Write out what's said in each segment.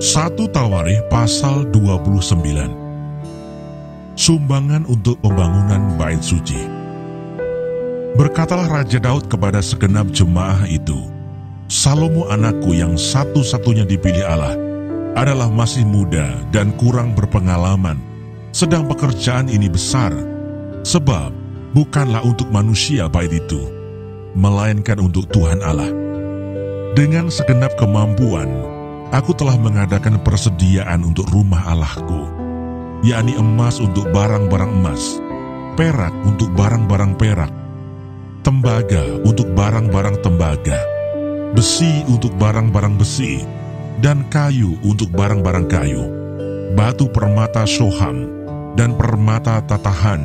1 Tawarikh pasal 29. Sumbangan untuk pembangunan bait suci. Berkatalah Raja Daud kepada segenap jemaah itu, Salomo anakku yang satu-satunya dipilih Allah adalah masih muda dan kurang berpengalaman, sedang pekerjaan ini besar, sebab bukanlah untuk manusia bait itu, melainkan untuk Tuhan Allah. Dengan segenap kemampuan, aku telah mengadakan persediaan untuk rumah Allahku, yakni emas untuk barang-barang emas, perak untuk barang-barang perak, tembaga untuk barang-barang tembaga, besi untuk barang-barang besi, dan kayu untuk barang-barang kayu, batu permata shoham dan permata tatahan,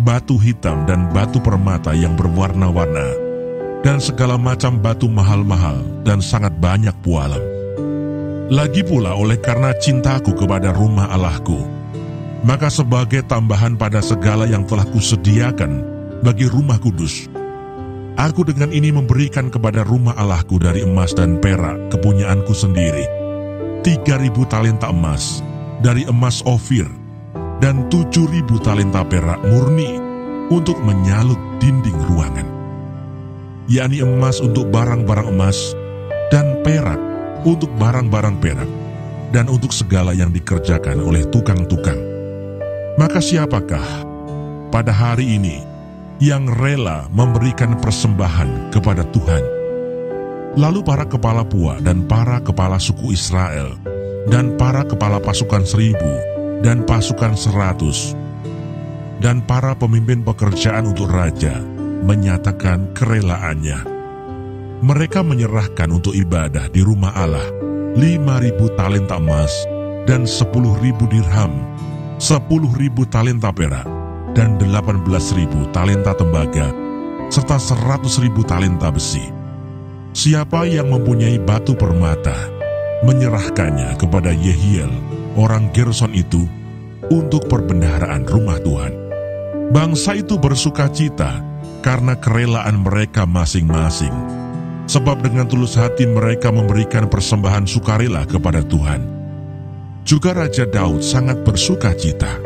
batu hitam dan batu permata yang berwarna-warna, dan segala macam batu mahal-mahal dan sangat banyak pualam. Lagi pula oleh karena cintaku kepada rumah Allahku, maka sebagai tambahan pada segala yang telah kusediakan bagi rumah kudus, aku dengan ini memberikan kepada rumah Allahku dari emas dan perak kepunyaanku sendiri 3.000 talenta emas dari emas Ofir dan 7.000 talenta perak murni untuk menyalut dinding ruangan, yakni emas untuk barang-barang emas dan perak untuk barang-barang perak dan untuk segala yang dikerjakan oleh tukang-tukang. Maka siapakah pada hari ini yang rela memberikan persembahan kepada Tuhan? Lalu para kepala puak dan para kepala suku Israel dan para kepala pasukan 1.000 dan pasukan 100 dan para pemimpin pekerjaan untuk raja menyatakan kerelaannya. Mereka menyerahkan untuk ibadah di rumah Allah 5.000 talenta emas dan 10.000 dirham, 10.000 talenta perak, dan 18.000 talenta tembaga, serta 100.000 talenta besi. Siapa yang mempunyai batu permata, menyerahkannya kepada Yehiel, orang Gerson itu, untuk perbendaharaan rumah Tuhan. Bangsa itu bersukacita karena kerelaan mereka masing-masing, sebab dengan tulus hati mereka memberikan persembahan sukarela kepada Tuhan. Juga Raja Daud sangat bersukacita.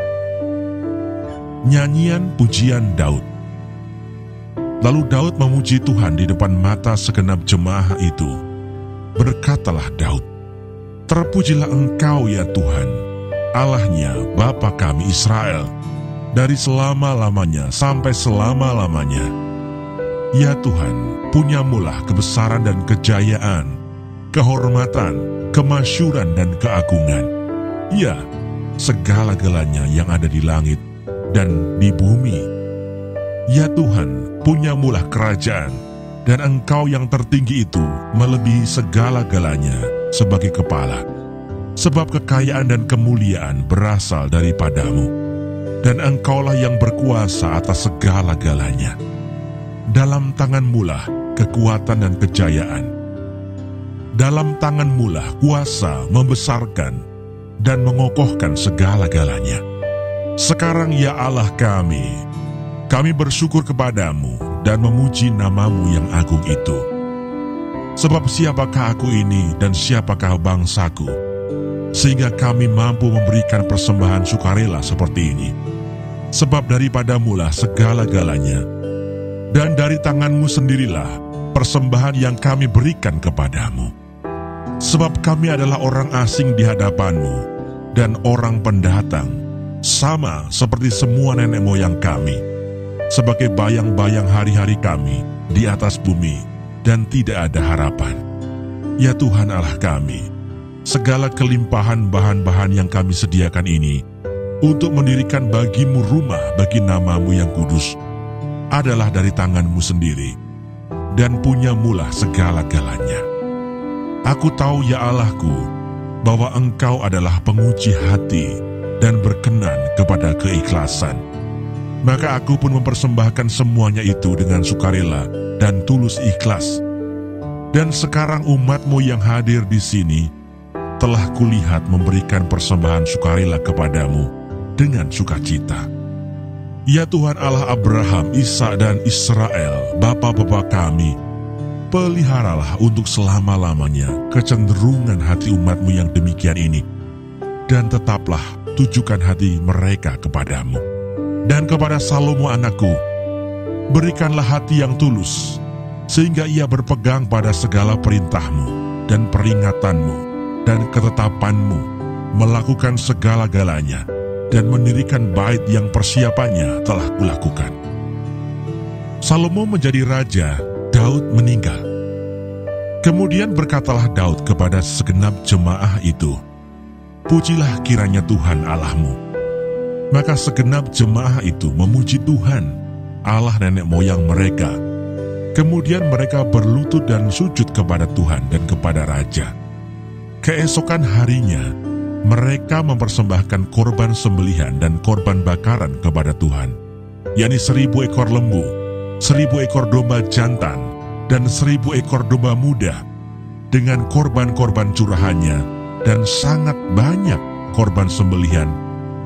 Nyanyian pujian Daud. Lalu Daud memuji Tuhan di depan mata segenap jemaah itu. Berkatalah Daud, "Terpujilah Engkau ya Tuhan, Allahnya Bapa kami Israel, dari selama-lamanya sampai selama-lamanya. Ya Tuhan, punyamulah kebesaran dan kejayaan, kehormatan, kemasyuran dan keagungan. Ya, segala-galanya yang ada di langit dan di bumi. Ya Tuhan, punyamulah kerajaan, dan Engkau yang tertinggi itu melebihi segala-galanya sebagai kepala. Sebab kekayaan dan kemuliaan berasal daripadamu, dan Engkaulah yang berkuasa atas segala-galanya. Dalam tangan-Mulah kekuatan dan kejayaan. Dalam tangan-Mulah kuasa membesarkan dan mengokohkan segala-galanya. Sekarang ya Allah kami bersyukur kepadamu dan memuji namamu yang agung itu. Sebab siapakah aku ini dan siapakah bangsaku, sehingga kami mampu memberikan persembahan sukarela seperti ini? Sebab daripadamulah segala-galanya, dan dari tanganmu sendirilah persembahan yang kami berikan kepadamu. Sebab kami adalah orang asing di hadapanmu dan orang pendatang, sama seperti semua nenek moyang kami, sebagai bayang-bayang hari-hari kami di atas bumi, dan tidak ada harapan. Ya Tuhan Allah kami, segala kelimpahan bahan-bahan yang kami sediakan ini untuk mendirikan bagimu rumah bagi namamu yang kudus adalah dari tanganmu sendiri, dan punyamulah segala-galanya. Aku tahu ya Allahku, bahwa Engkau adalah penguji hati dan berkenan kepada keikhlasan. Maka aku pun mempersembahkan semuanya itu dengan sukarela dan tulus ikhlas. Dan sekarang umatmu yang hadir di sini telah kulihat memberikan persembahan sukarela kepadamu dengan sukacita. Ya Tuhan Allah Abraham, Ishak dan Israel, Bapa-bapa kami, peliharalah untuk selama-lamanya kecenderungan hati umatmu yang demikian ini, dan tetaplah tujukan hati mereka kepadamu. Dan kepada Salomo anakku, berikanlah hati yang tulus, sehingga ia berpegang pada segala perintahmu dan peringatanmu dan ketetapanmu, melakukan segala-galanya, dan mendirikan bait yang persiapannya telah kulakukan. Salomo menjadi raja, Daud meninggal. Kemudian berkatalah Daud kepada segenap jemaah itu, "Pujilah kiranya Tuhan Allahmu." Maka segenap jemaah itu memuji Tuhan, Allah nenek moyang mereka. Kemudian mereka berlutut dan sujud kepada Tuhan dan kepada raja. Keesokan harinya, mereka mempersembahkan korban sembelihan dan korban bakaran kepada Tuhan, yakni 1.000 ekor lembu, 1.000 ekor domba jantan, dan 1.000 ekor domba muda, dengan korban-korban curahannya, dan sangat banyak korban sembelihan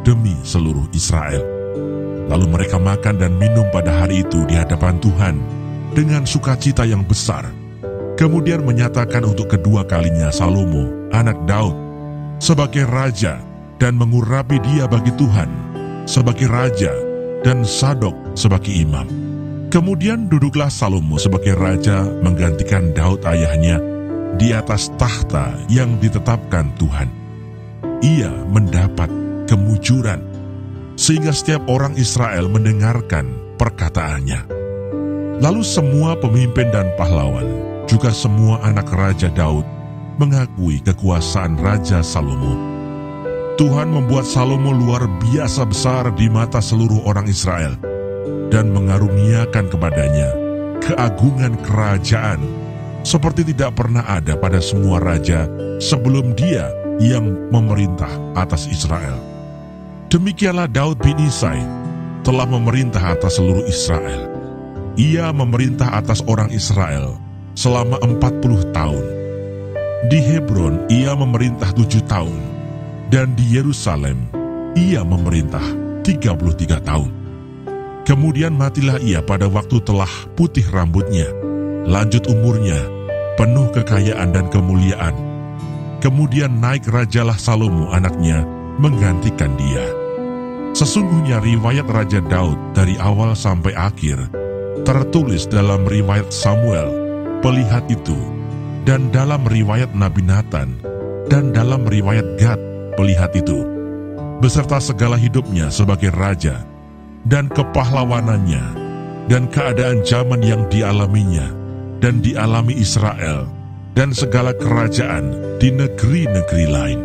demi seluruh Israel. Lalu mereka makan dan minum pada hari itu di hadapan Tuhan dengan sukacita yang besar. Kemudian menyatakan untuk kedua kalinya Salomo, anak Daud, sebagai raja, dan mengurapi dia bagi Tuhan sebagai raja, dan Sadok sebagai imam. Kemudian duduklah Salomo sebagai raja menggantikan Daud ayahnya di atas tahta yang ditetapkan Tuhan. Ia mendapat kemujuran, sehingga setiap orang Israel mendengarkan perkataannya. Lalu semua pemimpin dan pahlawan, juga semua anak Raja Daud, mengakui kekuasaan Raja Salomo. Tuhan membuat Salomo luar biasa besar di mata seluruh orang Israel, dan mengaruniakan kepadanya keagungan kerajaan seperti tidak pernah ada pada semua raja sebelum dia yang memerintah atas Israel. Demikianlah Daud bin Isai telah memerintah atas seluruh Israel. Ia memerintah atas orang Israel selama 40 tahun. Di Hebron ia memerintah 7 tahun, dan di Yerusalem ia memerintah 33 tahun. Kemudian matilah ia pada waktu telah putih rambutnya, lanjut umurnya, penuh kekayaan dan kemuliaan. Kemudian naik rajalah Salomo anaknya menggantikan dia. Sesungguhnya riwayat Raja Daud dari awal sampai akhir tertulis dalam riwayat Samuel, pelihat itu, dan dalam riwayat Nabi Nathan, dan dalam riwayat Gad, pelihat itu, beserta segala hidupnya sebagai raja, dan kepahlawanannya, dan keadaan zaman yang dialaminya, dan dialami Israel, dan segala kerajaan di negeri-negeri lain.